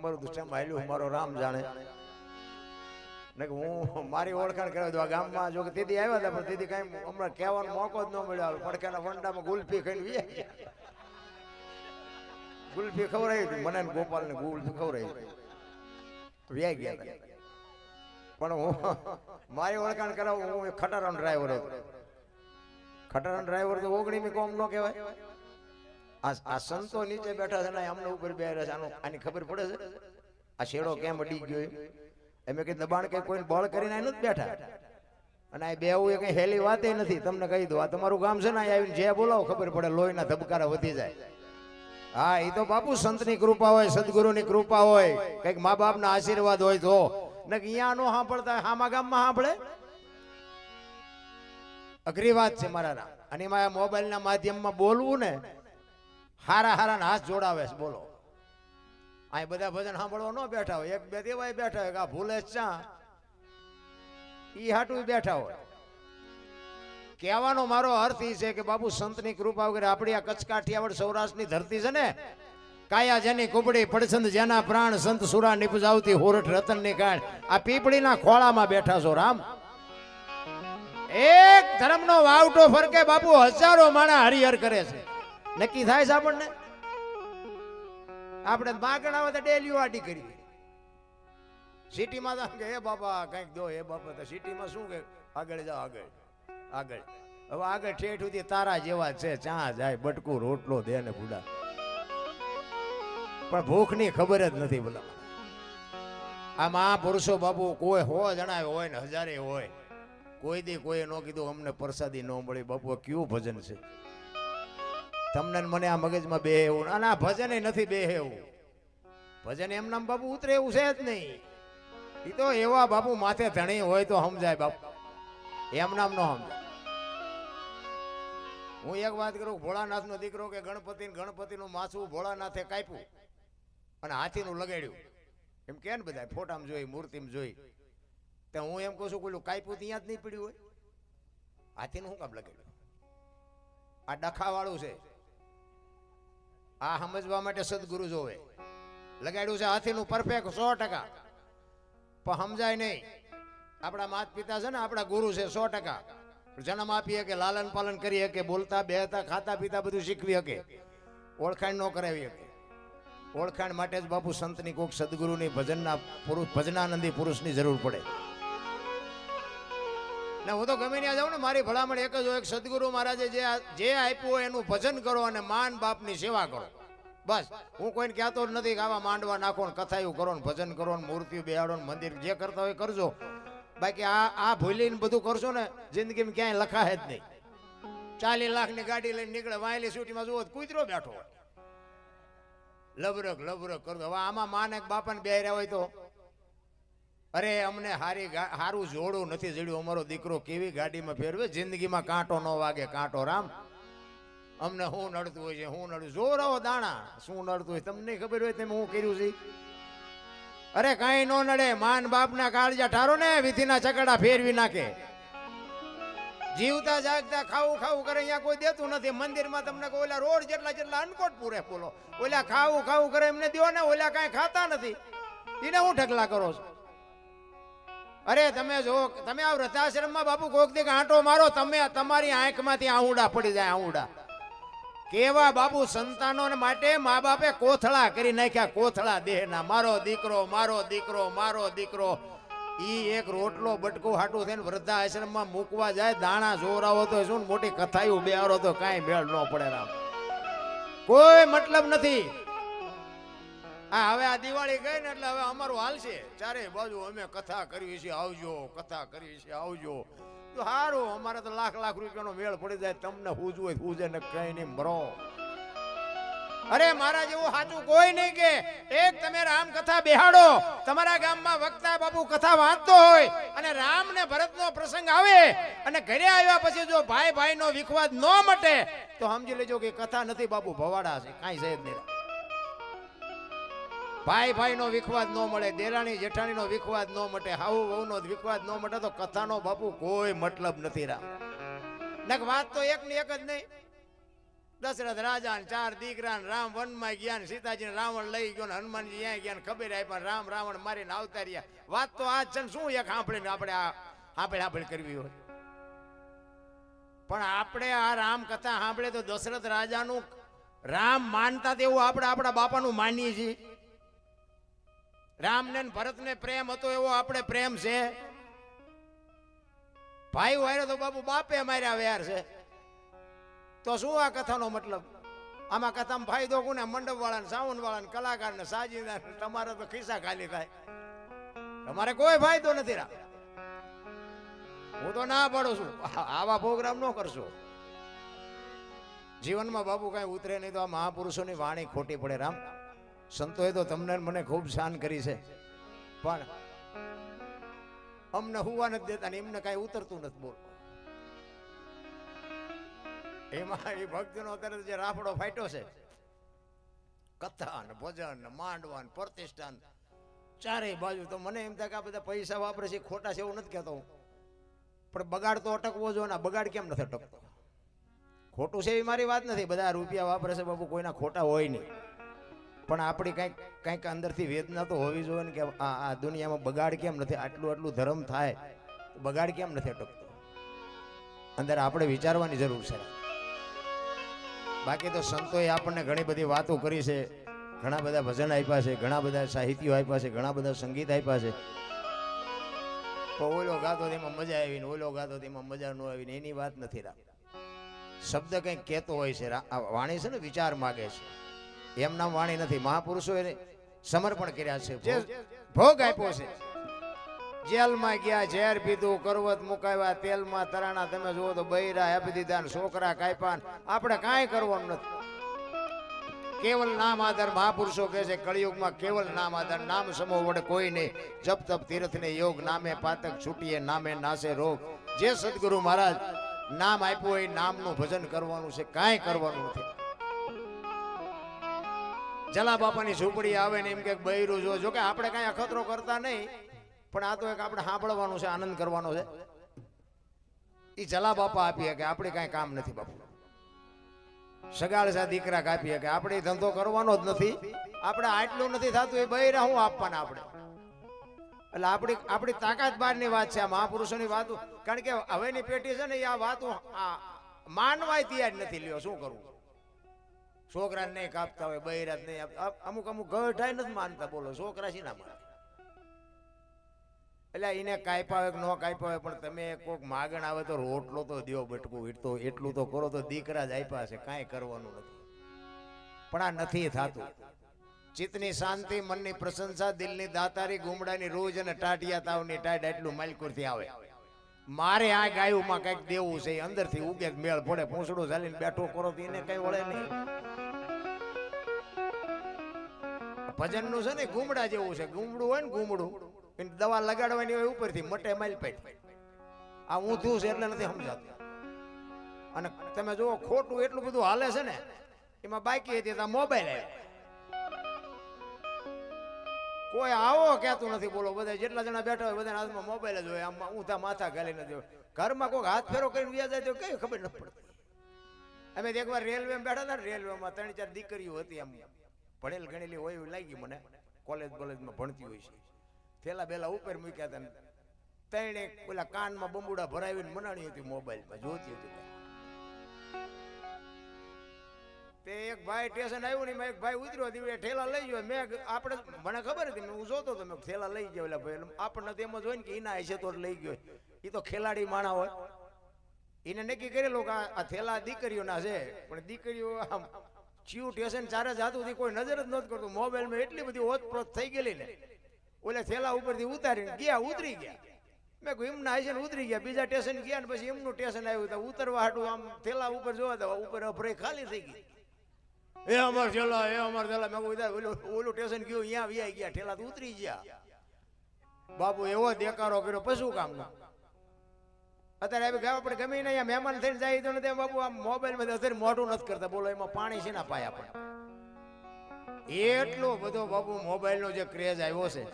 અમારું તો ચમ હાલ્યું મારો રામ જાણે ને કે હું મારી ઓળખાણ કરાવી દઉં. આ ગામમાં જો કે દીદી આવ્યા હતા પણ દીદી કઈ હમણાં કહેવાનો મોકો જ ન મળ્યો. પડખાના વંડામાં ગુલ્ફી ખાઈને વ્યા ગુલ્ફી ખવડાવી હતી મને ગોપાલ ને ગુલ્ફી ખવડાવી વ્યા ગયા હતા. પણ હું મારી ઓળખાણ કરાવું હું ખટારાનો ડ્રાઈવર હતો. ખટારાનો ડ્રાઈવર તો ઓગણીમી કોમ ન કહેવાય. આ સંતો નીચે બેઠા છે ને અમને ઉપર બેઠા છે. આની ખબર પડે છે આ શેડો કેમ અડી ગયો એમ કે દબાણ કઈ કોઈ બળ કરીને નથી બેઠા. અને આ બેવું એ કઈ હેલી વાત નથી. તમને કહી દઉં આ તમારું ગામ છે ને આવીને જે બોલાવો ખબર પડે લોહીના ધબકારા વધી જાય. હા એ તો બાપુ સંતની કૃપા હોય સદગુરુની કૃપા હોય કઈક મા બાપના આશીર્વાદ હોય તો ને અહીંયા નો સાંભળતા હામા ગામમાં સાંભળે અઘરી વાત છે મારા. અને એમાં મોબાઈલના માધ્યમમાં બોલવું ને હારા હારા હાથ જોડાવે છે. બોલો આ બધા ભજન સાંભળવા ન બેઠા હોય. એક બે દેવાય બેઠા હોય આ ભૂલે ચા ઈ હાટું બેઠા હોય. કહેવાનો મારો અર્થ એ છે કે બાપુ સંતની કૃપા વગર આપણી આ કચ્છ કાઠિયાવાડ સૌરાષ્ટ્રની ધરતી છે ને કાયા જેની કુબડી પડછંદ જેના પ્રાણ સંત સુરા નિપજાવતી હોરઠ રતનની કાળ આ પીપળીના ખોળામાં બેઠા છો રામ. એક ધર્મનો વાવટો ફરકે બાપુ હજારો માણા હરિહર કરે છે. નક્કી થાય છે આપણને. આપણે માગણ આવે તો ડેલીઓ આટી કરી. સિટીમાં તો કે હે બાપા કઈક દો હે બાપા. તો સિટીમાં શું કે આગળ જાઓ આગળ આગળ. હવે આગળ ઠેઠ સુધી તારા જેવા છે ચા જાય બટકું રોટલો દે ને ભૂડા. પણ ભૂખની ખબર જ નથી બોલા. આ મહાપુરુષો બાપુ કોઈ 100 જણા હોય ને હજારે હોય કોઈ દી કોઈ ન કીધું અમને પ્રસાદી ન મળી. બાપુ કયું ભજન છે તમને મને આ મગજમાં બે એવું. અને આ ભજન નથી બે એવું. ભજન એમ નામ બાપુ ઉતરે એવું છે જ નહીં. એ તો એવા બાપુ માથે ધણી હોય તો સમજાય બાપુ. એમ નામ ન સમજાય. હું એક વાત કરું ભોળાનાથ નો દીકરો કે ગણપતિ નું માથું ભોળાનાથે કાપ્યું અને હાથીનું લગાડ્યું એમ કે ને બધા ફોટામાં જોઈ મૂર્તિમાં જોઈ. તો હું એમ કહું છું પેલું કાપ્યું ત્યાં જ નહીં પડ્યું હોય. હાથીનું શું કામ લગાડ્યું? આ ડખા વાળું છે. આ સમજવા માટે સદગુરુ જોવે. લગાડ્યું છે હાથીનું પરફેક્ટ 100%. પણ સમજાય નહીં. આપણા માતા પિતા છે ને આપણા ગુરુ છે 100%. જન્મ આપીએ કે લાલન પાલન કરીએ કે બોલતા બેહતા ખાતા પીતા બધું શીખવી શકે. ઓળખાણ ન કરાવી શકે. ઓળખાણ માટે જ બાપુ સંતની કોક સદગુરુની ભજનના પુરુષ ભજનાનંદી પુરુષની જરૂર પડે. ને હું તો ગમે ત્યાં જાઉં ને મારી ભલામણ એક જ હોય સદગુરુ મહારાજે જે આપ્યું હોય એનું ભજન કરો અને માન બાપની સેવા કરો. બસ હું કોઈને કહેતો જ નથી કે આવા માંડવા નાખો ને કથાયું કરો ને ભજન કરો ને મૂર્તિઓ બેહાડો ને મંદિર જે કરતા હોય કરજો. બાકી આ ભૂલીને બધું કરશો ને જિંદગીમાં ક્યાંય લખાય જ નહીં. 40 લાખની ગાડી લઈને નીકળે વાયલી સિટીમાં જુઓ કૂતરો બેઠો હોય લબરક લબરક કરતો. હવે આમાં માને બાપાને બેહર્યા હોય તો અરે અમને હારું જોડું નથી જડ્યું. અમારો દીકરો કેવી ગાડીમાં ફેરવે જિંદગીમાં કાંટો ન વાગે કાંટો રામ. અમને શું નડતું હોય છે શું નડતું જોરાવો દાણા શું નડતું હોય તમને ખબર હોય તમે હું કર્યું છે. અરે કઈ નો નડે. માન બાપના કાળજા ઠારો ને વિધિના ચકડા ફેરવી નાખે. જીવતા જાગતા ખાવું ખાવું કરે અહીંયા કોઈ દેતું નથી. મંદિરમાં તમને ઓલા રોડ જેટલા અનકોટ પૂરે બોલો ઓલા ખાવું ખાવું કરે એમને દો ને. ઓલા કઈ ખાતા નથી એને હું ઢગલા કરો છો. અરે તમે જો તમે આ વૃદ્ધાશ્રમમાં બાપુ કોક દી આંટો મારો તમે તમારી આંખમાંથી આહુડા પડી જાય. આહુડા કેવા બાપુ સંતાનો માટે મા બાપે કોથળા કરી નાખ્યા. કોથળા દેહના મારો દીકરો મારો દીકરો મારો દીકરો. ઈ એક રોટલો બટકો હાટું થઈને વૃદ્ધાશ્રમમાં મૂકવા જાય. દાણા જોરાવો તો શું મોટી કથાયું બેહારો તો કાંઈ મેળ ન પડે રામ. કોઈ મતલબ નથી. હા હવે આ દિવાળી ગઈ ને એટલે હવે અમારું હાલશે ચારે બાજુ અમે કથા કરવી છે આવજો કથા કરવી છે આવજો. તો સારું અમારે તો લાખ રૂપિયાનો મેળ પડી જાય. તમને હુજ હોય હુજે ને કઈ નહીં મરો. અરે મારા જેવું સાચું કોઈ નહીં કે એક તમે રામ કથા બેહાડો. તમારા ગામમાં વક્તા બાપુ કથા વાંચતો હોય અને રામ ને ભરત નો પ્રસંગ આવે અને ઘરે આવ્યા પછી જો ભાઈ ભાઈ નો વિખવાદ ન મટે તો સમજી લેજો કે કથા નથી બાપુ ભવાડા છે. કાંઈ છે જ નહીં. ભાઈ ભાઈ નો વિખવાદ ન મળે. દેરાણી જેઠાણી નો વિખવાદ ન મટે. હાઉ વહુ નો વિખવાદ ન મટે તો કથાનો બાપુ કોઈ મતલબ નથી રામ. વાત તો એક ની એક જ નહીં. દશરથ રાજા ને 4 દીકરા ને રામ વનમાં ગયા ને સીતાજી ને રાવણ લઈ ગયો ને હનુમાનજી ત્યાં ગયા ને ખબર આપ્યા રામ રાવણ મારીને આવતા રહ્યા. વાત તો આજ છે ને શું એક સાંભળીને આપણે કરવી હોય. પણ આપણે આ રામ કથા સાંભળે તો દશરથ રાજાનું રામ માનતા તેવું આપણે આપણા બાપાનું માનીએ છીએ. રામને ભરતને પ્રેમ હતો એવો આપણે પ્રેમ છે. ભાઈ વાયરો તો બાપુ બાપે માર્યા વેર છે. તો શું આ કથાનો મતલબ? આમાં કથામાં ફાયદો કોને? મંડપ વાળાને, સાવન વાળાને, કલાકારને, સાજીદાર. તમારે તો ખિસ્સા ખાલી થાય. તમારે કોઈ ફાયદો નથી. હું તો ના પાડું છું આવા પ્રોગ્રામ ન કરશો. જીવનમાં બાપુ કઈ ઉતરે નહીં તો આ મહાપુરુષોની વાણી ખોટી પડે. રામ સંતોએ તો તમને મને ખૂબ શાન કરી છે, પણ અમને હુવા નથી દેતા ને એમને કઈ ઉતરતું નથી. બોલ એમાં એ ભક્તિનો અત્યારે જે રાફડો ફાટ્યો છે, કથા ને ભજન ને માંડવા ને પ્રતિષ્ઠાન ચારેય બાજુ, તો મને એમ થાય કે આ બધા પૈસા વાપરે છે ખોટા છે એવું નથી કહેતો, પણ બગાડ તો અટકવો જોઈએ ને. બગાડ કેમ નથી અટકતો? ખોટું છે એવી મારી વાત નથી. બધા રૂપિયા વાપરે છે બાપુ, કોઈના ખોટા હોય નહીં, પણ આપણી કંઈક અંદરથી વેદના તો હોવી જોઈએ ને કે આ દુનિયામાં બગાડ કેમ નથી? આટલું ધર્મ થાય, બગાડ કેમ નથી અટકતો? અંદર આપણે વિચારવાની જરૂર છે. બાકી તો સંતોએ આપણને ઘણી બધી વાતો કરી છે, ઘણા બધા ભજન આપ્યા છે, ઘણા બધા સાહિત્યો આપ્યા છે, ઘણા બધા સંગીત આપ્યા છે. તો ઓલો ગાતો તેમાં મજા આવી ને ઓલો ગાતો તેમાં મજા ન આવી ને એની વાત નથી. શબ્દ કંઈક કહેતો હોય છે. વાણી છે ને વિચાર માગે છે, એમ નામ વાણી નથી. મહાપુરુષો એને સમર્પણ કર્યા છે, ભોગ આપ્યો છે. જેલમાં ગયા, ઝેર પીધું, કરવત મુકાવ્યા, તેલમાં તરાણા. તમે જુઓ તો બૈરા આપી દીધા, છોકરા કાપ્યા. આપણે કાંઈ કરવાનું નથી. કેવલ નામ આધાર. મહાપુરુષો કહે છે કળિયુગમાં કેવલ નામ આધાર. નામ સમો વડે કોઈ નહીં. જપ તપ તીર્થ ને યોગ. નામે પાતક છૂટીએ, નામે નાશે રોગ. જે સદગુરુ મહારાજ નામ આપ્યું હોય નામનું ભજન કરવાનું છે, કાંઈ કરવાનું નથી. જલા બાપાની ઝૂંપડી આવે ને એમ કે બૈરું જો કે આપણે કાંઈ અખતરો કરતા નહીં, પણ આ તો એક આપણે સાંભળવાનું છે, આનંદ કરવાનો છે. એ જલા બાપા આપીએ કે આપણે કાંઈ કામ નથી બાપુ. સગાળસા દીકરા કાપીએ કે આપણે ધંધો કરવાનો જ નથી, આપણે આટલું નથી થતું એ બૈરા હું આપવાના આપણે. એટલે આપણી તાકાત બહારની વાત છે આ મહાપુરુષોની વાતો. કારણ કે હવેની પેઢી છે ને એ આ વાતો માનવાય તૈયાર નથી. લ્યો શું કરવું? છોકરાને નહીં કાપતા હોય, બૈરા નહીં આપતા. અમુક ગઢાય નથી માનતા. બોલો છોકરા છે ના માને. એટલે એને કાપ્યા હોય કે ન કાપ્યા હોય, પણ તમે કોઈક માગણ આવે તો રોટલો તો દો, બટકું વીટતો એટલું તો કરો. તો દીકરા જ આપ્યા છે, કાંઈ કરવાનું નથી. પણ આ નથી થતું. ચિત્તની શાંતિ, મનની પ્રશંસા, દિલની દાતારી, ગુમડાની રોજ અને ટાટિયા તાવની ટાઈડ એટલું માલકુરથી આવે. મારે આ ગાયુંમાં કંઈક દેવું છે, અંદરથી ઉગે મેળ પડે. પૂંછડું ચાલીને બેઠો કરો તો એને કઈ વળે નહીં. ભજનનું છે ને ગુમડા જેવું છે. ગુમડું હોય ને ગુમડું, દવા લગાડવાની હોય ઉપરથી મટે માલ પેટ. આ ઊંધું છે એટલે નથી સમજાતું. અને તમે જુઓ ખોટું એટલું બધું હાલે છે ને, એમાં બાકી હતી મોબાઈલ આવ્યો. કોઈ આવો કહેતું નથી. બોલો બધા જેટલા જણા બેઠા હોય બધા હાથમાં મોબાઈલ જ હોય. આમ ઊંધા માથા ગાલી નથી. ઘરમાં કોઈ હાથ ફેરો કરીને વ્યા જાય તો કઈ ખબર નથી પડતી. અમે એકવાર રેલવેમાં બેઠા હતા ને, રેલવેમાં 3-4 દીકરીઓ હતી. આમ ભણેલ ગણેલી હોય એવું લાગી મને. કોલેજમાં ભણતી હોય છે. થેલા બેલા ઉપર મૂક્યા હતા. ત્રણે પેલા કાનમાં બંબુડા ભરાવીને મનાણી હતી, મોબાઈલમાં જોતી હતી. તે એક ભાઈ સ્ટેશન આવ્યું ને, એક ભાઈ ઉતર્યો હતી, ઠેલા લઈ ગયો. આપણે મને ખબર હતી, હું જોતો હતો, મેં થેલા લઈ ગયો. એટલે ભાઈ આપણને તો એમ જ હોય ને કે એના હશે તો લઈ ગયો. એ તો ખેલાડી માણા હોય, એને નક્કી કરેલું કે આ થેલા દીકરીઓના છે. પણ દીકરીઓ આમ ચિયું સ્ટેશન ચારે જાતું હતી, કોઈ નજર જ નહોતું કરતું. મોબાઈલમાં એટલી બધી ઓતપ્રોત થઈ ગયેલી ને, ઓલે થેલા ઉપરથી ઉતારીને ગયા, ઉતરી ગયા. મેં કહ્યું એમના હશે ને ઉતરી ગયા. બીજા સ્ટેશન ગયા ને પછી એમનું સ્ટેશન આવ્યું તો ઉતરવા હાટું આમ થેલા ઉપર જોવા તો ઉપર અભરાઈ ખાલી થઈ ગઈ. એ અમાર થેલા, એ અમાર થેલા. મેં કહ્યું ઓલું સ્ટેશન ગયું, અહીંયા વ્યાઈ ગયા, ઠેલા તો ઉતરી ગયા. બાપુ એવો દેકારો કર્યો, પશુ કામનો. અત્યારે આપણે ગમે ને અહીંયા મહેમાન થઈને જાય તો નથી બાપુ, આમ મોબાઈલમાં અત્યારે મોઢું નથી કરતા. બોલો એમાં પાણી છે ના પાયા પણ એટલો બધો બાપુ મોબાઈલનો જે ક્રેઝ આવ્યો છે.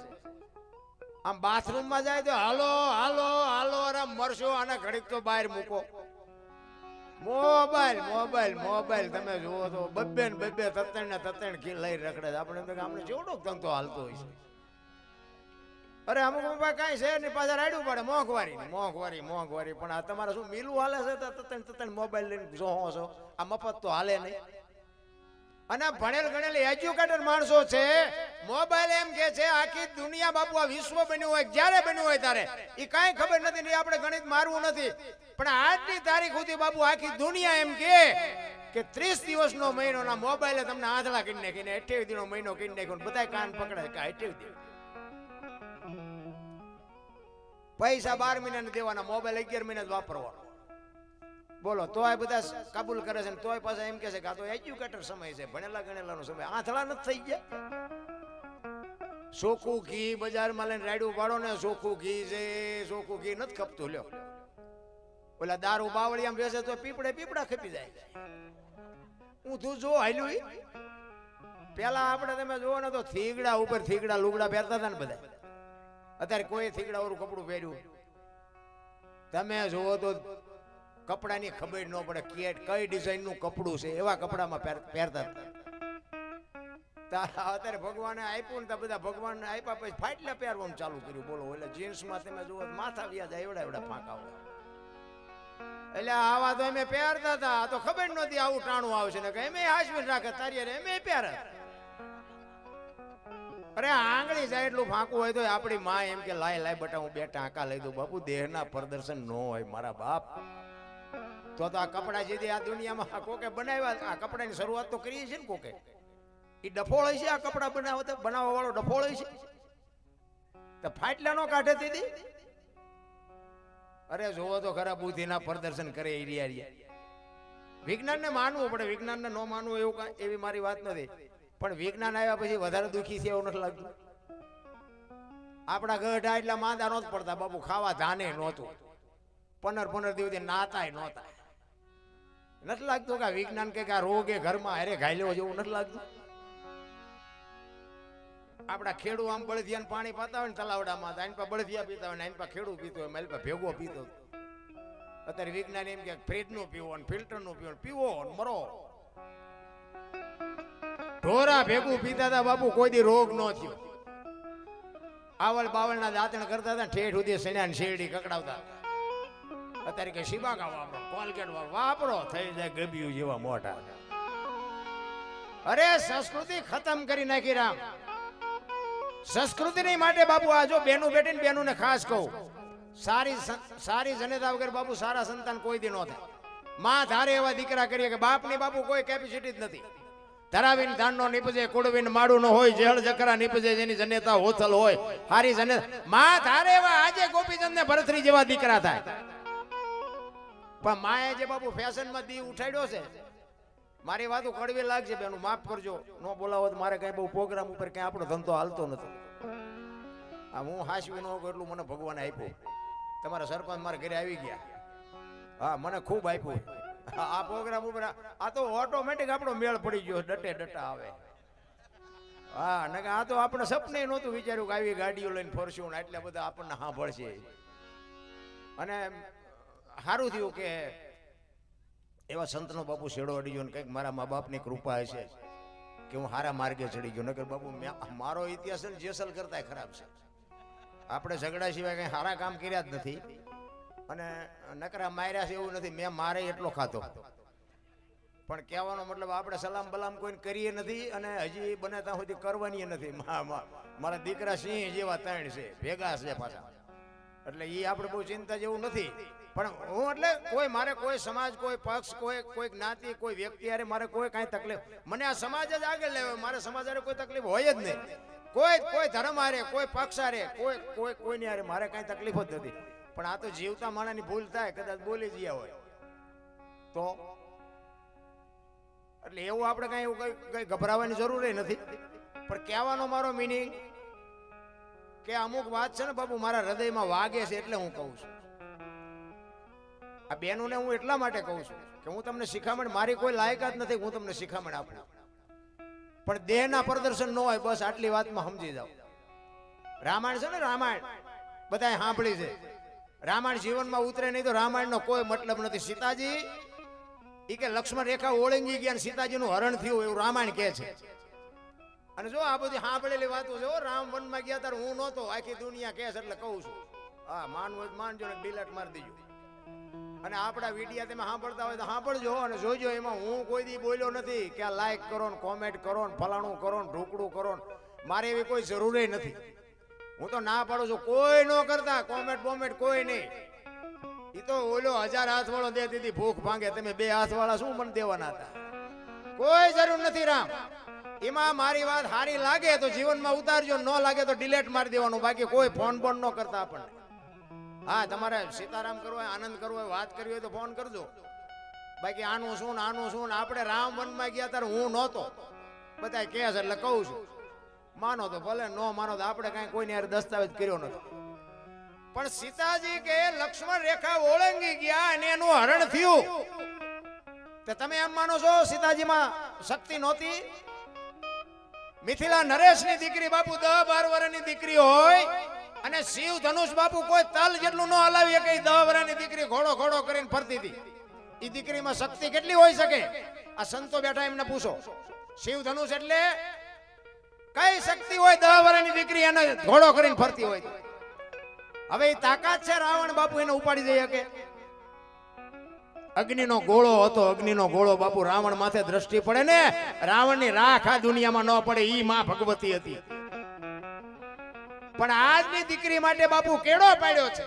આમ બાથરૂમમાં જાય તો હાલો હાલો હાલો, અરે મરશો, આને ઘડીક તો બહાર મૂકો. મોબાઈલ મોબાઈલ મોબાઈલ તમે જુઓ તો બબ્બે ને બબ્બે તત્ણ ને તત્ણ કી લઈ રખડે છે. આપણે તો કે આપણે જેવડો ધંધો હાલતો હોય છે. અરે અમુક બાપા કાંઈ છે ને પાછા રાડ્યું પડે મોંઘવારી મોંઘવારી મોંઘવારી. પણ આ તમારે શું મિલું હાલે છે તો તત્ણ તત્ણ મોબાઈલ લઈને જોહો છો. આ મફત તો હાલે નહીં. અને ભણેલ ગણેલ એજ્યુકેટેડ માણસો છે. મોબાઈલ એમ કે છે આખી દુનિયા બાપુ આ વિશ્વ બન્યું હોય જ્યારે બન્યું હોય ત્યારે એ કાંઈ ખબર નથી ને આપણે ગણિત મારવું નથી. પણ આજની તારીખ સુધી બાપુ આખી દુનિયા એમ કે 30 દિવસનો મહિનો ના મોબાઈલે તમને આંધળા કરી નાખીને 28 દિનનો મહિનો કરી નાખ્યો. બધા કાન પકડે કે 28 દિન પૈસા 12 મહિના દેવાના, મોબાઈલ 11 મહિના જ વાપરવાનો. બોલો તોય બધા કાબુલ કરે છે ને તોય પાછા એમ કે છે કે આ તો એજ્યુકેટર સમય છે, ભણેલા ગણેલાનો સમય. આંધળા નથી થઈ ગયા. ચોખ્ખું ઘી બજારમાં લઈને રાડ્યું પાડો ને ચોખ્ખું ઘી છે, ચોખ્ખું ઘી નથી ખપતું. લ્યો ઓલા દારૂ બાવળિયામાં બેસે તો પીપળા ખપી જાય. હું તું જો હાલ્યું પેલા આપણે તમે જોવો ને તો થીગડા ઉપર થીગડા લુગડા પહેરતા હતા ને બધા. અત્યારે કોઈ થીગડા વાળું કપડું પહેર્યું તમે જોવો તો કપડાની ખબર ન પડે કઈ ડિઝાઇન નું કપડું છે એવા કપડામાં પહેરતા. અત્યારે ભગવાને આપ્યું ને બધા ભગવાનને આપ્યા પછી ફાટલા પહેરવાનું ચાલુ કર્યું. બોલો એટલે જીન્સમાં તમે જુઓ માથા વ્યાજ એવડા એવડા ફાંકા હોય. એટલે આવા તો અમે પહેરતા હતા. તો ખબર નહોતી આવું ટાણું આવશે ને કે એમ હાજવીને રાખે તારી એમ પહેરે. અરે આંગળી જાય એટલું ફાંકું હોય તો આપણી માં એમ કે લાય બટા હું બે ટાંકા લઈ દઉં. બાપુ દેહના પ્રદર્શન ન હોય મારા બાપ. તો આ કપડા જે આ દુનિયામાં કોકે બનાવ્યા આ કપડાની શરૂઆત તો કરીએ છીએ ને કોકે. એ ડફોળ છે આ કપડા બનાવવા વાળો ડફોળ છે. તો ફાટલા નો કાઢે દીધી. અરે જોવો તો ખરા બુદ્ધિના પ્રદર્શન કરે એ રહ્યા. વિજ્ઞાનને માનવું પડે, વિજ્ઞાનને ન માનવું એવું એવી મારી વાત નથી. પણ વિજ્ઞાન આવ્યા પછી વધારે દુઃખી છે એવું નથી લાગતું. આપણા ગઢા એટલા માંદા નહોતા પડતા બાપુ, ખાવા ધાને નહોતું, 15 દિવસ નાતાય નહોતા. નથી લાગતું કે વિજ્ઞાન કે આ રોગે ઘરમાં હારે ઘાયલો જેવું નથી લાગતું. આપડા ખેડૂ આમ બળદિયાને પાણી પાતા હોય ને તલાવડામાં, આની પા બળદિયા પીતા હોય ને આની પા ખેડૂ પીતો હોય, મારી પા ભેગો પીતો. અત્યારે વિજ્ઞાન એમ કે ફ્રીજ નું પીવો ને ફિલ્ટર નું પીવો ને મરો. ઢોરા ભેગું પીતા હતા બાપુ, કોઈ દી રોગ ન થયો. આવળ બાવળ ના દાંતણ કરતા હતા, ઠેઠ સુધી સણ્યા ને શેરડી કકડાવતા. અત્યારે કે શિબાકા વાપરો, કોલગેટ વાપરો, થઈ જાય ગબ્યું જેવા મોટા. અરે સંસ્કૃતિ ખતમ કરી નાખી રામ. સંસ્કૃતિ નહીં માટે બાપુ આ જો બેનું બેટી ને બેનું ને ખાસ કહું, સારી જનેતા વગર બાપુ સારા સંતાન કોઈ દી ન થાય. માં ધારે એવા દીકરા કરીએ કે બાપની બાપુ કોઈ કેપેસિટી જ નથી. ધરાવીને ધાનનો નીપજે, કુડવીને માડું ન હોય, જેહળ જકરા નીપજે, જેની જનેતા હોથલ હોય હારી જનેતા. માં ધારે એવા આજે ગોપીચંદ ને ભરતરી જેવા દીકરા થાય. પણ માએ જે બાપુ ફેશન માં દી ઉઠાડ્યો છે, મારી વાતો કડવી લાગશે બેનું, માફ કરજો. ન બોલાવો તો મારે કઈ બહુ પ્રોગ્રામ ઉપર કઈ આપણો ધંધો હાલતો નથી. આ હું હાસવી ન એટલું મને ભગવાને આપ્યું. તમારા સરપંચ મારા ઘરે આવી ગયા, હા મને ખૂબ આપ્યું. આ પ્રોગ્રામ ઉપર આ તો ઓટોમેટિક આપણો મેળ પડી ગયો, ડટા આવે. હા ને આ તો આપણે સપને નહોતું વિચાર્યું કે આવી ગાડીઓ લઈને ફરશું ને એટલા બધા આપણને સાંભળશે. અને સારું થયું કે એવા સંતનો બાપુ શેડો અડી ગયો ને કંઈક મારા મા બાપની કૃપા હશે કે હું સારા માર્ગે ચડી ગયો. નકર બાપુ મારો ઇતિહાસ જેસલ કરતા ખરાબ છે. આપણે ઝઘડા સિવાય કઈ સારા કામ કર્યા જ નથી, અને નકરા માર્યા છે એવું નથી. મેં મારે એટલો ખાતો, પણ કહેવાનો મતલબ આપણે સલામ બલામ કોઈને કરીએ નથી, અને હજી બને ત્યાં સુધી કરવાની નથી. મારા દીકરા સિંહ જેવા 3 છે, ભેગા છે પાછા. એટલે એ આપણે બહુ ચિંતા જેવું નથી. પણ હું એટલે કોઈ મારે કોઈ સમાજ, કોઈ પક્ષ, કોઈ જ્ઞાતિ, કોઈ વ્યક્તિ હારે મારે કોઈ કાંઈ તકલીફ, મને આ સમાજ જ આગળ લેવો. મારે સમાજ હારે કોઈ તકલીફ હોય જ નહીં. કોઈ ધર્મ હારે, કોઈ પક્ષ હારે, કોઈની હારે મારે કાંઈ તકલીફ જ નથી. પણ આ તો જીવતા માણસની ભૂલ થાય, કદાચ બોલી ગયા હોય તો. એટલે એવું આપણે કાંઈ એવું કઈ ગભરાવાની જરૂર નથી. પણ કહેવાનો મારો મિનિંગ કે અમુક વાત છે ને બાપુ મારા હૃદયમાં વાગે છે, એટલે હું કહું છું. આ બેનોને હું એટલા માટે કહું છું કે હું તમને શિખામણ, મારી કોઈ લાયકાત નથી હું તમને શિખામણ આપું, પણ દેહના પ્રદર્શન ન હોય બસ આટલી વાતમાં સમજી જાઓ. રામાયણ છે ને, રામાયણ બધાએ સાંભળી છે. રામાયણ જીવનમાં ઉતરે નહીં તો રામાયણનો કોઈ મતલબ નથી. સીતાજી ઈ કે લક્ષ્મણ રેખા ઓળંગી ગયા અને સીતાજીનું હરણ થયું એવું રામાયણ કહે છે. અને જો આ બધી સાંભળેલી વાતો છે, રામ વનમાં ગયા ત્યારે હું નહોતો, આખી દુનિયા કહે છે એટલે કહું છું. હા, માનવું હોય માનજો ને ડિલેટ મારી દેજો. અને આપણા વિડીયા તમે સાંભળતા હોય તો સાંભળજો અને જોજો. એમાં હું કોઈ દી બોલ્યો નથી કે આ લાઈક કરો ને કોમેન્ટ કરો ને ફલાણું કરો ને ઢોકળું કરો ને, મારે એવી કોઈ જરૂર નથી. હું તો ના પાડું છું, કોઈ ન કરતા કોમેન્ટ બોમેન્ટ કોઈ નહીં. એ તો ઓલો 1000 હાથ વાળો દે દીધી ભૂખ ભાંગે, તમે 2 હાથ વાળા શું મને દેવાના હતા? કોઈ જરૂર નથી રામ. એમાં મારી વાત સારી લાગે તો જીવનમાં ઉતારજો, ન લાગે તો ડિલેટ મારી દેવાનું. બાકી કોઈ ફોન બોન ન કરતા આપણને. હા, તમારે સીતારામ કરવો હોય, આનંદ કરવો હોય, વાત કરવી હોય તો ફોન કરજો. બાકી આનું શું ને આનું શું ને, આપણે રામ વનમાં ગયા ત્યારે હું નહોતો, બધા કહે છે એટલે કહું છું. માનો તો ભલે, ન માનો તો આપણે કાંઈ કોઈને યાર દસ્તાવેજ કર્યો નથી. પણ સીતાજી કે લક્ષ્મણ રેખા ઓળંગી ગયા અને એનું હરણ થયું. તો તમે એમ માનો છો સીતાજીમાં શક્તિ નહોતી? મિથિલા નરેશની દીકરી બાપુ 10-12 વર્ષની દીકરી હોય અને શિવ ધનુષ બાપુ કોઈ તલ જેટલું ન હલાવી શકે, 10 વર્ષની દીકરી ઘોડો ઘોડો કરીને ફરતી હતી. એ દીકરીમાં શક્તિ કેટલી હોઈ શકે? આ સંતો બેઠા એમને પૂછો, શિવ ધનુષ એટલે કઈ શક્તિ હોય? 10 વર્ષની દીકરી એને ઘોડો કરીને ફરતી હોય. હવે એ તાકાત છે રાવણ બાપુ એને ઉપાડી જઈ શકે? અગ્નિનો ગોળો હતો, અગ્નિનો ગોળો બાપુ રાવણ માથે દ્રષ્ટિ પડે ને, રાવણની રાખ આ દુનિયામાં ન પડે. ઈ માં ભગવતી હતી. પણ આજની દીકરી માટે બાપુ કેડો પાડ્યો છે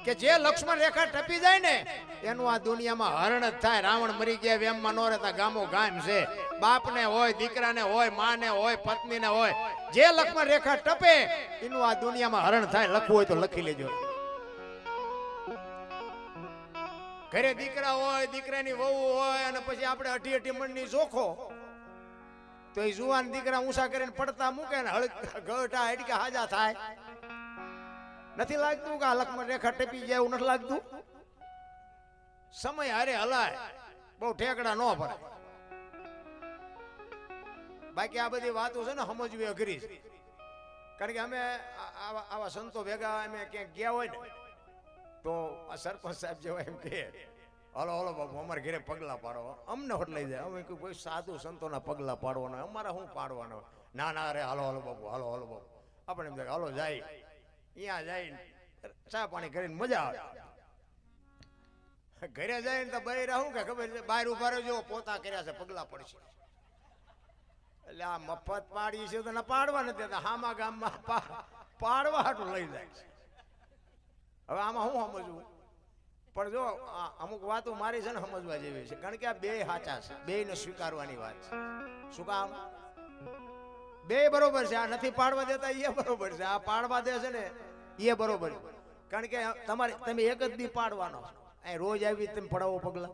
કે જે લક્ષ્મણ રેખા ટપી જાય ને એનું આ દુનિયામાં હરણ જ થાય. રાવણ મરી ગયા વેમમાં ન રહેતા ગામો ગામ છે. બાપને હોય, દીકરાને હોય, માને હોય, પત્નીને હોય, જે લક્ષ્મણ રેખા ટપે એનું આ દુનિયામાં હરણ થાય. લખવું હોય તો લખી લેજો. ઘરે દીકરા હોય, દીકરાની વહુ હોય અને પછી આપણે 18 મણની ચોખો, તો એ જુવાન દીકરા ઊંચા કરીને પડતા મૂકે ને ગઢા હડકા હાજા થાય. નથી લાગતું કે આ લક્ષ્મણ રેખા ટપી જાય એવું નથી લાગતું? સમય હારે હલાય, બહુ ઠેકડા ન ભરાય. બાકી આ બધી વાતો છે ને સમજવી અઘરી છે. કારણ કે અમે આવા સંતો ભેગા અમે ક્યાંક ગયા હોય ને તો આ સરપંચ સાહેબ જેવા એમ કહે, હલો હલો બાપુ અમારે ઘરે પગલા પાડો. અમને હોટ લઈ જાય. અમે કોઈ સાધુ સંતોના પગલા પાડવાના, અમારા શું પાડવાના? ના ના, અરે હાલો હલો બાપુ, હાલો હલો બાપુ. આપણે એમ થાય હાલો જાય, અહીંયા જાય ચા પાણી કરીને મજા આવે. ઘરે જાય ને તો બૈરા શું કે ખબર છે, બહાર ઉભા રહેજો, પોતા કર્યા છે પગલા પડશે. એટલે આ મફત પાડી છે તો ના પાડવા નથી દેતા, હામા ગામમાં પાડવા હાટું લઈ જાય છે. હવે આમાં શું સમજવું? પણ જો અમુક વાતો મારી છે ને સમજવા જેવી છે. કારણ કે આ બે સાચા છે, બે ને સ્વીકારવાની વાત છે. શું કામ? બે બરોબર છે. આ નથી પાડવા દેતા એ બરોબર છે, આ પાડવા દે છે ને એ બરોબર. કારણ કે તમે એક જ દી પાડવાનો, અહીં રોજ આવી તમે પડાવો પગલા,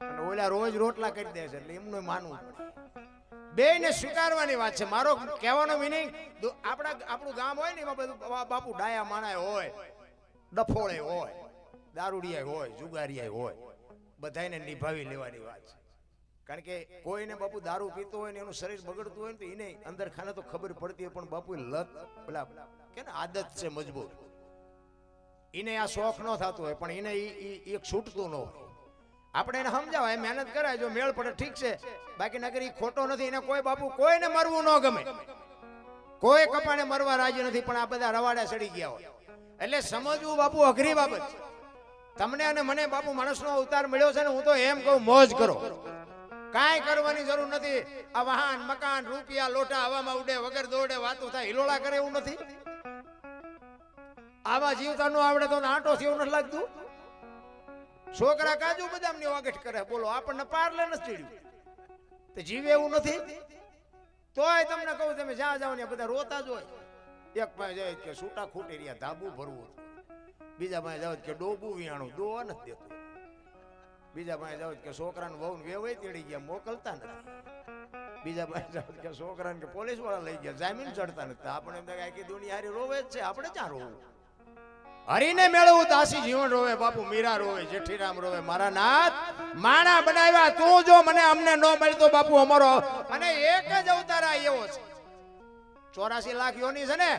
અને ઓલા રોજ રોટલા કરી દે છે. એટલે એમનું માનવું બે ને સ્વીકારવાની વાત છે. મારો કહેવાનો મિનિંગ, આપણું ગામ હોય ને એમાં બધું બાપુ ડાયા માણાય હોય, ડફોળે હોય, દારૂડિયા હોય, જુગારિયા હોય, બધાને નિભાવી લેવાની વાત છે. કારણ કે કોઈને બાપુ દારૂ પીતો હોય ને એનું શરીર બગડતું હોય ને તો એને અંદર ખાને તો ખબર પડતી હોય, પણ બાપુ લત પેલા કે ને આદત છે મજબૂત, એને આ શોખ ન થતો હોય, પણ એને એક છૂટતું ન હોય. આપણે એને સમજાવાય, મહેનત કરાય, જો મેળ પડે ઠીક છે, બાકી નગર ઈ ખોટો નથી. એને કોઈ બાપુ કોઈને મરવું ન ગમે, કોઈ કપાણે મરવા રાજી નથી, પણ આ બધા રવાડા ચડી ગયા હોય. એટલે સમજવું બાપુ અઘરી બાબત છે. તમને અને મને બાપુ માણસનો અવતાર મળ્યો છે ને, હું તો એમ કહું મોજ કરો, કાંઈ કરવાની જરૂર નથી. આ વાહન મકાન રૂપિયા લોટા હવામાં ઉડે, વગર દોડે વાતો થાય, હિલોળા કરે એવું નથી. આવા જીવતા નો આવડે તો આંટો થી એવું નથી લાગતું? છોકરા કાજુ બદામની વાગઠ કરે, બોલો આપણને પારલે નથી ચડ્યું, તો જીવે એવું નથી. તોય તમને કહું, તમે જ્યાં જાઓ ને બધા રોતા જ હોય. એક પાસે જાય કે છૂટા ખૂટી રહ્યા, ધાબુ ભરવું, બીજા પાસે જાવ કે ડોબું વિયાણું, દોવા નથી દેતું, બીજા પાસે જાવ કે છોકરાને વહુ વેવાઈ તેડી ગયા, મોકલતા નથી, બીજા પાસે જાવ કે છોકરાને કે પોલીસ વાળા લઈ ગયા, જામીન ચડતા નથી. આપણે આખી દુનિયા હારી રોવે જ છે, આપણે ક્યાં રોવું? હરીને મેળવું દાસી જીવન રોવે, બાપુ મીરા રોવે, જેઠીરામ રોવે. મારા નાથ માણા બનાવ્યા તું, જો મને અમને ન મળતો બાપુ અમારો. અને એક જ અવતાર એવો છે, 84 લાખ યોની છે ને,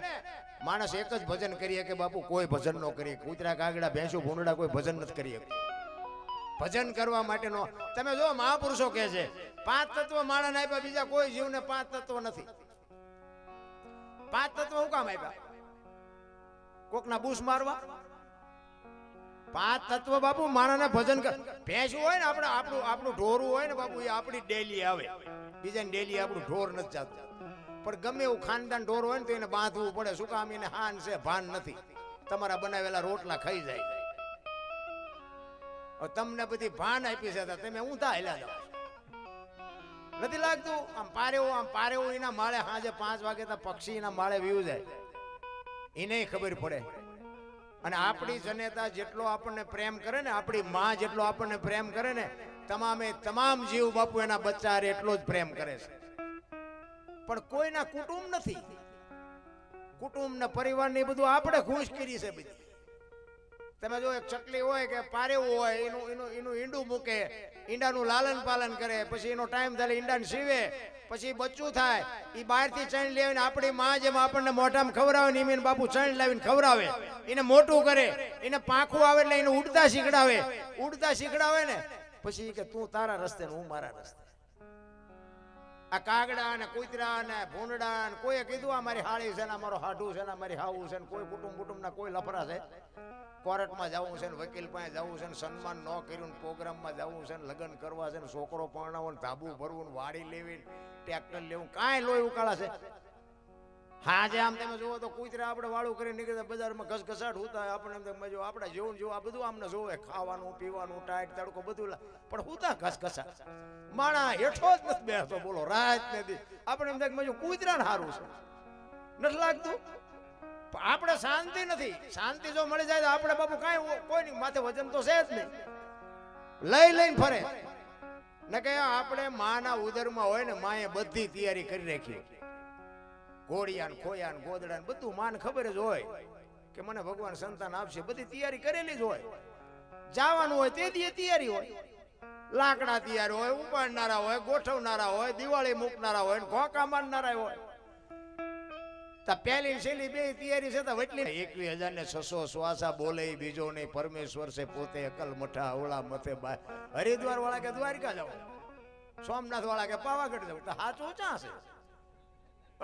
માણસ એક જ ભજન કરીએ કે બાપુ કોઈ ભજન ન કરીએ. કૂતરા કાગડા ભેંસુ ભૂંડડા કોઈ ભજન નથી કરીએ. ભજન કરવા માટેનો. તમે જો મહાપુરુષો કહે છે 5 તત્વ માણસને આપ્યા, બીજા કોઈ જીવને 5 તત્વ નથી. 5 તત્વ શું કામ આપ્યા? કોકના બૂસ મારવા? 5 તત્વ બાપુ માણસને ભજન કર. ભેંસું હોય ને આપણે આપણું ઢોરું હોય ને બાપુ, એ આપણી ડેલી આવે, બીજાને ડેલી આપણું ઢોર નથી જતું. પણ ગમે એવું ખાનદાન ઢોર હોય ને તો એને બાંધવું પડે. શું કામ? એને હાન છે, ભાન નથી. તમારા બનાવેલા રોટલા ખાઈ જાય. તમને બધી ભાન આપી છે, તમે ઊંધા હેલા જાઓ. નથી લાગતું? આમ પારેવું એના માળે સાંજે 5 વાગે તો પક્ષી એના માળે વીવું જાય, એને ખબર પડે. અને આપણી જનેતા જેટલો આપણને પ્રેમ કરે ને, આપણી માં જેટલો આપણને પ્રેમ કરે ને, તમામ જીવ બાપુ એના બચ્ચા એટલો જ પ્રેમ કરે છે. પણ કોઈના કુટુંબ નથી. કુટુંબ ને પરિવાર ને બધું આપણે ખુશ કરી છે બધી. તમે જો એક ચકલી હોય કે પારેવું હોય, એનું ઈંડું મૂકે, ઈંડાનું લાલન પાલન કરે, પછી એનો ટાઈમ થાય ઈંડાને સીવે, પછી બચ્ચું થાય, એ બહારથી ચણ લાવીને આપણી માં જેમ આપણને મોઢામાં ખવડાવે ને એમ બાપુ ચણ લાવીને ખવડાવે, એને મોટું કરે, એને પાંખું આવે એટલે એને ઉડતા શીખડાવે ને પછી કે તું તારા રસ્તે ને હું મારા રસ્તે. આ કાગડા ને કૂતરા ને ભૂંડડા ને કોઈએ કીધું આ મારી હાળી છે ને મારો હાડું છે ને મારી હાવું છે ને કોઈ કુટુંબ ના કોઈ લફરા છે, કોર્ટમાં જવું છે ને વકીલ પાસે જવું છે ને સન્માન ન કર્યું પ્રોગ્રામમાં જવું છે ને લગ્ન કરવા છે ને છોકરો પરણાવો ને ધાબુ ભરવું ને વાડી લેવી ટ્રેક્ટર લેવું, કાંઈ લોહી ઉકાળા છે. હા જે આમ તમે જુઓ તો કૂતરા આપણે વાળું કરી નીકળે બજારમાં ઘસઘસાટ હોતા, આપણે એમ મજો આપણે જેવું જેવું આ બધું આમને જોવે, ખાવાનું પીવાનું ટાઈટ તડકો બધું, પણ હોતા ઘસઘસાટ. માણા હેઠો જ નથી બેસતો, બોલો રાત નથી. આપણે એમ થાય મજો કૂતરાને સારું છે, નથી લાગતું? આપણે શાંતિ નથી. શાંતિ જો મળી જાય તો આપણે બાપુ કાંઈ કોઈની માથે વજન તો છે જ નહીં, લઈને ફરે ને કે આપણે માના ઉદરમાં હોય ને માએ બધી તૈયારી કરી રાખી, ઘોડિયા ખોયા ગોદડા બધું માને ખબર જ હોય કે મને ભગવાન સંતાન આપશે, બધી તૈયારી કરેલી જ હોય. જવાનું હોય તે દી તૈયારી હોય, લાકડા તૈયાર હોય, ઉપાડનારા હોય, ગોઠવનારા હોય, દિવાળી મૂકનારા હોય, ઘોંકા મારનારા હોય. પહેલી છેલ્લી બે તૈયારી છે તો વટલી 21,600 શ્વાસા બોલે બીજો નહીં, પરમેશ્વર છે પોતે અકલ મઠા ઓળા મથે બાય. હરિદ્વાર વાળા કે દ્વારકા જાવ, સોમનાથ વાળા કે પાવાગઢ જાવ, તો સાચું ચા છે?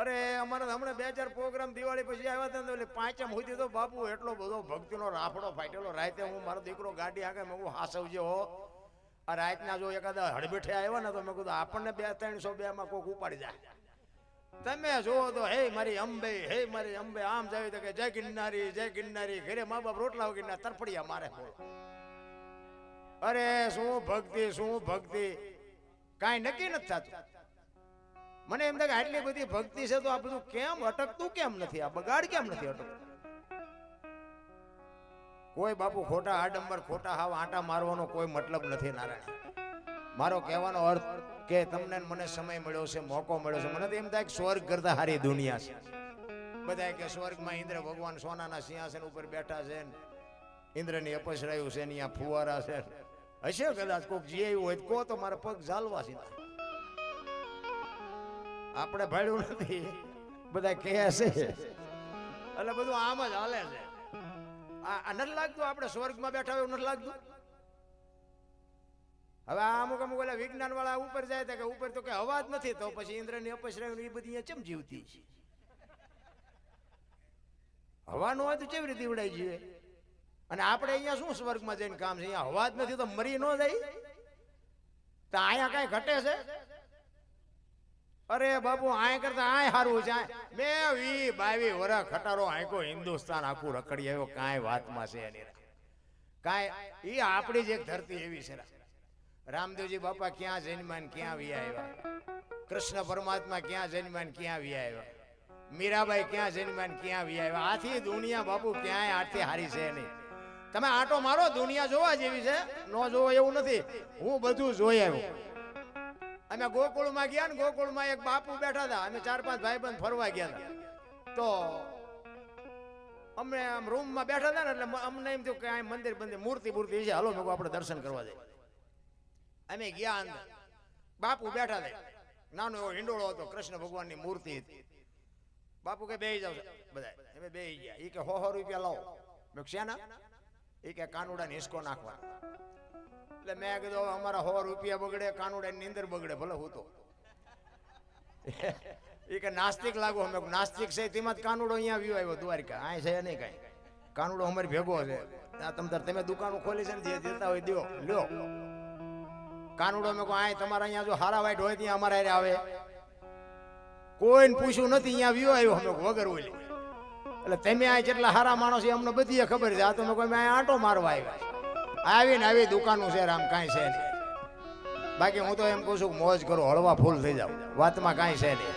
અરે અમારે હમણાં 2-4 પ્રોગ્રામ દિવાળી પછી આવ્યા હતા એટલે 5મ સુધી તો બાપુ એટલો બધો ભક્તિનો રાફડો ફાટેલો. રાતે હું મારો દીકરો ગાડી આગળ મેં હાસવજો હો, આ રાતના જો એકાદા હડબેઠે આવ્યા ને તો મેં કીધું આપણને 200-300 માં કોઈક ઉપાડી જાય. તમે જુઓ તો હે મારી અંબે આમ જાય તો કે જય ગિરનારી. ઘરે મા બાપ રોટલા વગરના તરફડિયા મારે. અરે શું ભક્તિ કાંઈ નક્કી નથી થતું. મને એમ થાય કે આટલી બધી ભક્તિ છે તો આ બધું કેમ અટકતું કેમ નથી, આ બગાડ કેમ નથી અટકતું? કોઈ બાપુ ખોટા આડંબર ખોટા હાવ આંટા મારવાનો કોઈ મતલબ નથી. નારાયણ, મારો કહેવાનો અર્થ કે તમને મને સમય મળ્યો છે, મોકો મળ્યો છે, મને તો એમ થાય કે સ્વર્ગ કરતા સારી દુનિયા છે. બધા કે સ્વર્ગમાં ઇન્દ્ર ભગવાન સોનાના સિંહાસન ઉપર બેઠા છે, ઇન્દ્રની અપસરાયું છે, અહીંયા ફુવારા છે. હશે કદાચ કોઈક જીવ્યું હોય કહો તો મારા પગ ઝાલવા છે. આપણે ભાડ્યું નથી, બધા કહે છે એટલે બધું આમ જ હાલે છે. આ નથી લાગતું આપણે સ્વર્ગમાં બેઠા હોય એવું નથી લાગતું? હવે અમુક ઓલા વિજ્ઞાન વાળા ઉપર જાય કે ઉપર તો કે હવા જ નથી, તો પછી ઇન્દ્રની અપસરાયું એ બધી ચમ જીવતી છે? હવા ન હોય તો કેવી રીતે ઉડાઈ જીવે? અને આપણે અહીંયા શું સ્વર્ગમાં જઈને કામ છે? અહીંયા હવા જ નથી તો મરી ન જાય તો અહીંયા કઈ ઘટે છે? અરે બાપુ આય કરતા આય સારું છે. મેં 22 વર્ષ ખટારો આંકો હિન્દુસ્તાન આખું રખડી આવ્યો, કાંઈ વાતમાં છે એની કાંઈ. એ આપણી જ એક ધરતી એવી છે. રામદેવજી બાપા ક્યાં જન્મ્યા ને ક્યાં વિયા આવ્યા, કૃષ્ણ પરમાત્મા ક્યાં જન્મ્યા ને ક્યાં વિયા આવ્યા, મીરાબાઈ ક્યાં જન્મ્યા ને ક્યાં વિયા આવ્યા. આથી દુનિયા બાપુ ક્યાંય આથી હારી છે નહીં. તમે આટો મારો, દુનિયા જોવા જેવી છે, ન જોવો એવું નથી. હું બધું જોઈ આવ્યો. અમે ગોકુળમાં ગયા ને, ગોકુળમાં એક બાપુ બેઠા હતા, અમે 4-5 ભાઈબંધ ફરવા ગયા હતા. તો અમે આમ રૂમમાં બેઠા હતા ને એટલે અમને એમ થયું કે આ મંદિર મૂર્તિ છે, હાલો મેં આપણે દર્શન કરવા જઈએ. અમે ગયા અંદર, બાપુ બેઠા હતા, નાનો એવો હિંડોળો હતો, કૃષ્ણ ભગવાનની મૂર્તિ હતી. બાપુ કે બેહી જાવ બધા, અમે બેહી ગયા. એ કે 100 રૂપિયા લાવો. મેં શેના? એ કે કાનુડાને હિસકો નાખવા. એટલે મેં કીધું અમારા 100 રૂપિયા બગડે, કાનુડા ની નીંદર બગડે, ભલે હું તો એ કે નાસ્તિક લાગુ. અમે નાસ્તિક છે તેમાં જ કાનુડો અહીંયા વ્યુ આવ્યો દ્વારકા. આ છે નહીં કાંઈ, કાનુડો અમારી ભેગો છે. તમે દુકાનો ખોલી છે ને, જે દેતા હોય દો લ્યો. કાનુડો મેં કહું, આ તમારા અહીંયા જો હારા વાઈટ હોય ત્યાં અમારા હારે આવે, કોઈને પૂછ્યું નથી, અહીંયા વ્યુ આવ્યો અમે વગર ઓલી. એટલે તમે આ જેટલા હારા માણસ છે અમને બધી ખબર છે. આ તો મેં કોઈ આંટો મારવા આવ્યા, આવીને આવી દુકાનો છે રામ, કાંઈ છે નહીં. બાકી હું તો એમ કહું છું કે મોજ કરો, હળવા ફૂલ થઈ જાવ, વાતમાં કાંઈ છે નહીં.